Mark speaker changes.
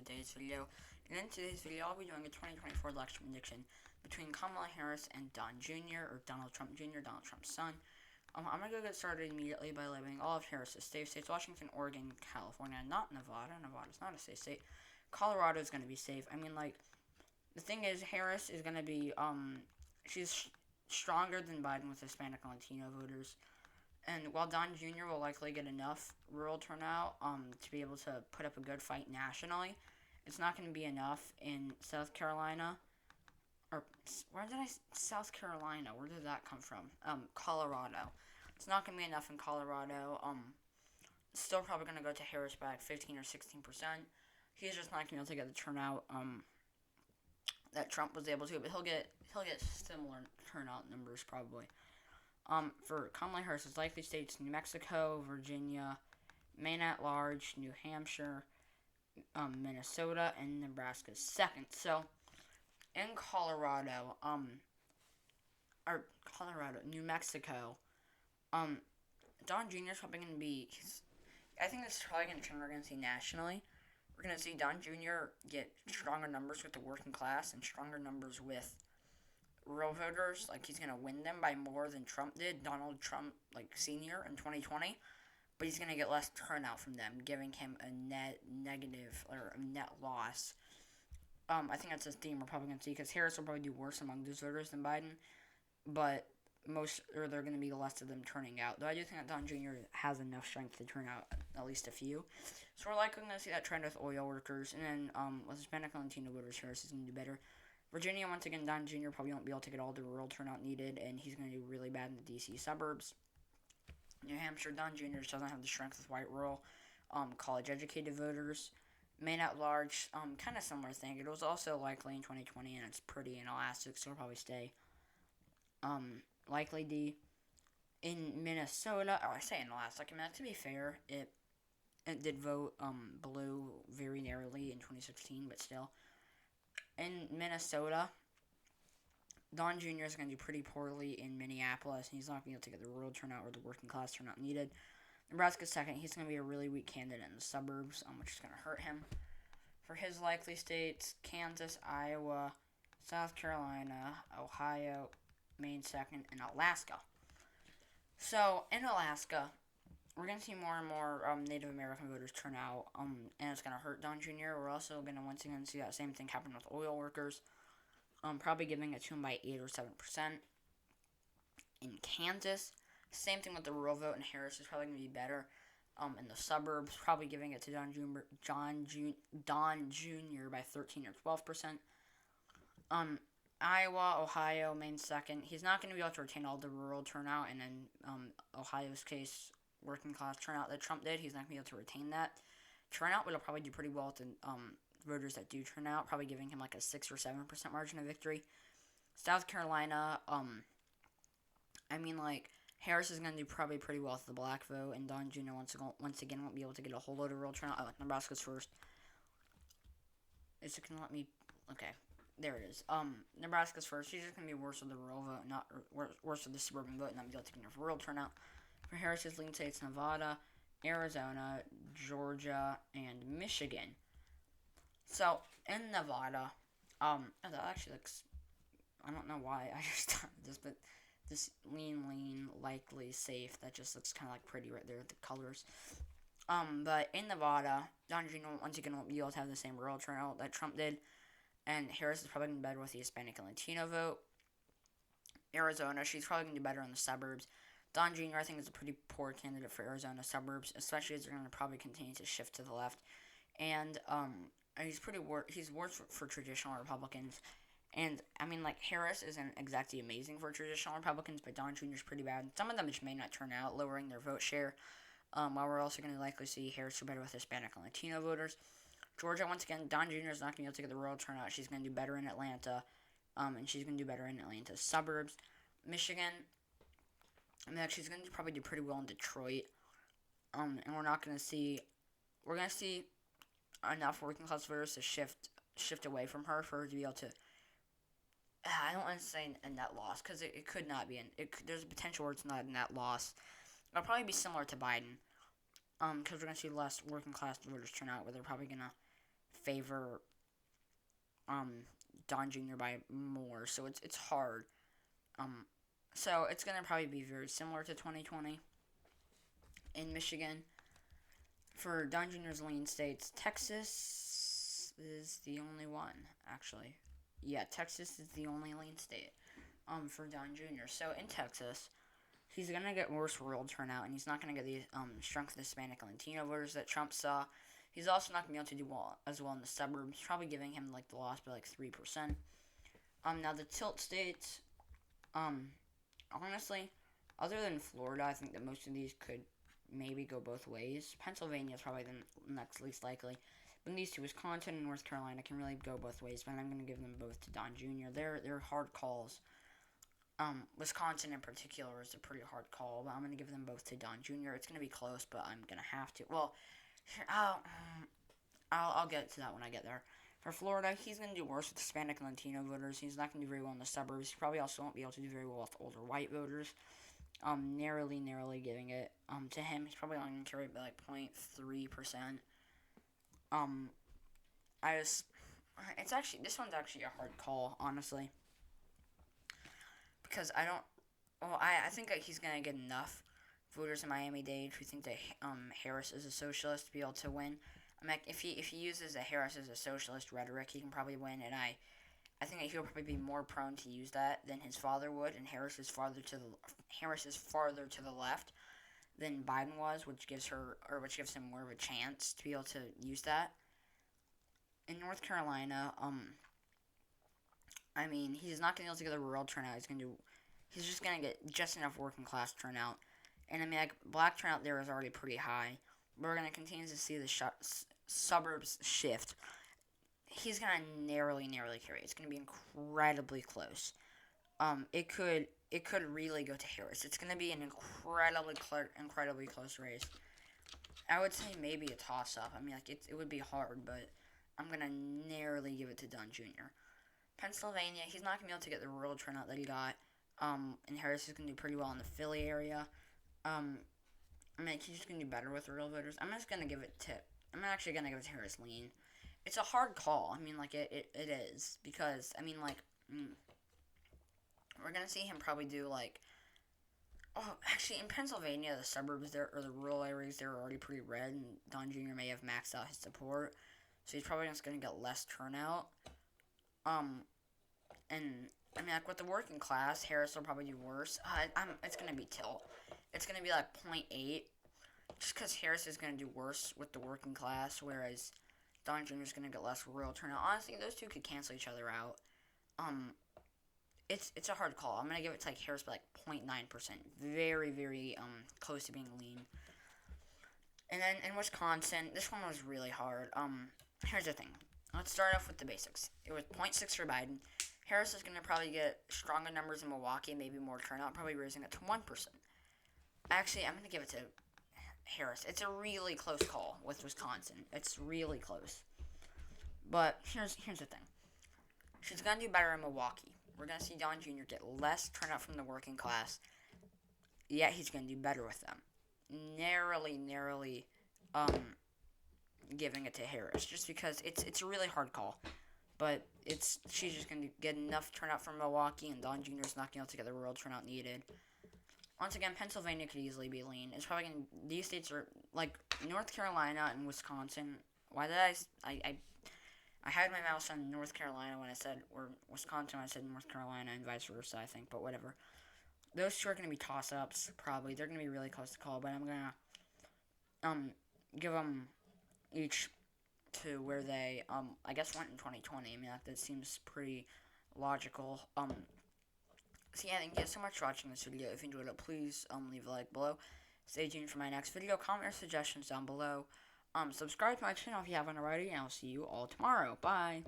Speaker 1: today's video. And in today's video, I'll be doing a 2024 election prediction between Kamala Harris and Don Jr., or Donald Trump Jr., Donald Trump's son. I'm going to go get started immediately by labeling all of Harris's safe states: Washington, Oregon, California, not Nevada. Nevada's not a safe state. Colorado is going to be safe. The thing is, Harris is going to be, she's stronger than Biden with Hispanic and Latino voters. And while Don Jr. will likely get enough rural turnout to be able to put up a good fight nationally, it's not going to be enough in South Carolina. South Carolina, where did that come from? Colorado. It's not going to be enough in Colorado. Still probably going to go to Harris back 15 or 16%. He's just not going to be able to get the turnout that Trump was able to, but he'll get similar turnout numbers probably. For Kamala Harris's likely states: New Mexico, Virginia, Maine at large, New Hampshire, Minnesota, and Nebraska's second. So, in Colorado, New Mexico, Don Jr. is probably going to be, I think this is probably going to turn we're going to see nationally. We're going to see Don Jr. get stronger numbers with the working class and stronger numbers with rural voters. Like, he's going to win them by more than Trump did, Donald Trump, senior in 2020. But he's going to get less turnout from them, giving him a net negative, or a net loss. I think that's a theme we're probably going to see, because Harris will probably do worse among those voters than Biden. But they're going to be less of them turning out. Though I do think that Don Jr. has enough strength to turn out at least a few. So we're likely going to see that trend with oil workers. And then with Hispanic and Latino voters, Harris is going to do better. Virginia, once again, Don Jr. probably won't be able to get all the rural turnout needed, and he's going to do really bad in the D.C. suburbs. New Hampshire, Don Jr. just doesn't have the strength with white rural, college-educated voters. Maine at large, kind of similar thing. It was also likely in 2020, and it's pretty inelastic, so it'll probably stay. Likely D. In Minnesota, I say inelastic. To be fair, it did vote blue very narrowly in 2016, but still. In Minnesota, Don Jr. is going to do pretty poorly in Minneapolis, and he's not going to be able to get the rural turnout or the working class turnout needed. Nebraska's second. He's going to be a really weak candidate in the suburbs, which is going to hurt him. For his likely states: Kansas, Iowa, South Carolina, Ohio, Maine second, and Alaska. So, in Alaska, we're going to see more and more Native American voters turn out, and it's going to hurt Don Jr. We're also going to once again see that same thing happen with oil workers, probably giving it to him by 8 or 7%. In Kansas, same thing with the rural vote, and Harris is probably going to be better in the suburbs, probably giving it to Don Jr. by 13 or 12%. Iowa, Ohio, Maine second. He's not going to be able to retain all the rural turnout, and in Ohio's case, working class turnout that Trump did, he's not going to be able to retain that turnout, but he'll probably do pretty well with the voters that do turn out, probably giving him a 6 or 7% margin of victory. South Carolina, Harris is going to do probably pretty well with the black vote, and Don Jr. once again won't be able to get a whole load of rural turnout. Nebraska's first. Is it going to let me? Okay. There it is. Nebraska's first. She's just going to be worse with the rural vote, worse with the suburban vote, and not be able to get enough rural turnout. For Harris's lean states: Nevada, Arizona, Georgia, and Michigan. So, in Nevada, that actually looks, I don't know why I just thought this, but this lean, likely, safe, that just looks kind of pretty right there, the colors. But in Nevada, Don Jr. once again won't be able to have the same rural turnout that Trump did. And Harris is probably going to do better with the Hispanic and Latino vote. Arizona, she's probably going to do better in the suburbs. Don Jr., I think, is a pretty poor candidate for Arizona suburbs, especially as they're going to probably continue to shift to the left. And he's worse for traditional Republicans. And, Harris isn't exactly amazing for traditional Republicans, but Don Jr. is pretty bad. Some of them just may not turn out, lowering their vote share. While we're also going to likely see Harris do better with Hispanic and Latino voters. Georgia, once again, Don Jr. is not going to be able to get the rural turnout. She's going to do better in Atlanta, and she's going to do better in Atlanta's suburbs. Michigan, she's going to probably do pretty well in Detroit, and we're going to see enough working class voters to shift away from her for her to be able to, I don't want to say a net loss, because it could not be, there's a potential where it's not a net loss. It'll probably be similar to Biden, because we're going to see less working class voters turn out, where they're probably going to favor Don Jr. by more, so it's hard. So it's gonna probably be very similar to 2020 in Michigan. For Don Jr.'s lean states, Texas is the only one, actually. Yeah, Texas is the only lean state for Don Jr. So in Texas, he's going to get worse rural turnout, and he's not going to get the strength of Hispanic and Latino voters that Trump saw. He's also not going to be able to do as well in the suburbs, probably giving him like the loss by like 3%. Now the tilt states, honestly, other than Florida, I think that most of these could maybe go both ways. Pennsylvania is probably the next least likely. But these two, Wisconsin and North Carolina, can really go both ways. But I'm going to give them both to Don Jr. They're hard calls. Wisconsin in particular is a pretty hard call, but I'm going to give them both to Don Jr. It's going to be close, but I'm going to have to. Well, I'll get to that when I get there. For Florida, he's going to do worse with Hispanic and Latino voters. He's not going to do very well in the suburbs. He probably also won't be able to do very well with older white voters. Narrowly giving it to him. He's probably only going to carry by like 0.3%. This one's actually a hard call, honestly, because I think that he's gonna get enough voters in Miami-Dade who think that Harris is a socialist to be able to win. I mean, if he uses the Harris as a socialist rhetoric, he can probably win, and I think that he'll probably be more prone to use that than his father would, and Harris is farther to the left than Biden was, which gives him more of a chance to be able to use that. In North Carolina, I mean, he's not going to be able to get a rural turnout. He's just going to get just enough working class turnout. And I mean, like, black turnout there is already pretty high. We're going to continue to see the suburbs shift. He's going to narrowly carry. It's going to be incredibly close. It could really go to Harris. It's going to be an incredibly close race. I would say maybe a toss-up. I mean, like, it would be hard, but I'm going to narrowly give it to Don Jr. Pennsylvania, he's not going to be able to get the rural turnout that he got. And Harris is going to do pretty well in the Philly area. I mean, he's just going to do better with rural voters. I'm actually going to give it to Harris lean. It's a hard call. I mean, like, it is. Because, I mean, like, we're going to see him probably do, like, actually, in Pennsylvania, the suburbs there, or the rural areas, they're already pretty red, and Don Jr. may have maxed out his support. So he's probably just going to get less turnout. And, I mean, like, with the working class, Harris will probably do worse. It's going to be tilt. It's going to be, like, 0.8. Just because Harris is going to do worse with the working class, whereas Don Jr. is going to get less rural turnout. Honestly, those two could cancel each other out. It's a hard call. I'm going to give it to, like, Harris by, like, 0.9%. Very, very, close to being lean. And then in Wisconsin, this one was really hard. Here's the thing. Let's start off with the basics. It was 0.6 for Biden. Harris is going to probably get stronger numbers in Milwaukee, maybe more turnout, probably raising it to 1%. Actually, I'm going to give it to Harris. It's a really close call with Wisconsin. It's really close. But here's the thing. She's going to do better in Milwaukee. We're going to see Don Jr. get less turnout from the working class, yet he's going to do better with them. Narrowly, giving it to Harris, just because it's a really hard call. But she's just going to get enough turnout from Milwaukee, and Don Jr. is not going to be able to get the rural turnout needed. Once again, Pennsylvania could easily be lean. It's probably going to, these states are, like, North Carolina and Wisconsin. Why did I had my mouse on North Carolina when I said, or Wisconsin when I said North Carolina, and vice versa, I think, but whatever. Those two are going to be toss-ups, probably. They're going to be really close to call, but I'm going to give them each to where they, I guess, went in 2020. I mean, that seems pretty logical. So yeah, thank you so much for watching this video. If you enjoyed it, please leave a like below. Stay tuned for my next video. Comment your suggestions down below. Subscribe to my channel if you haven't already, and I'll see you all tomorrow. Bye.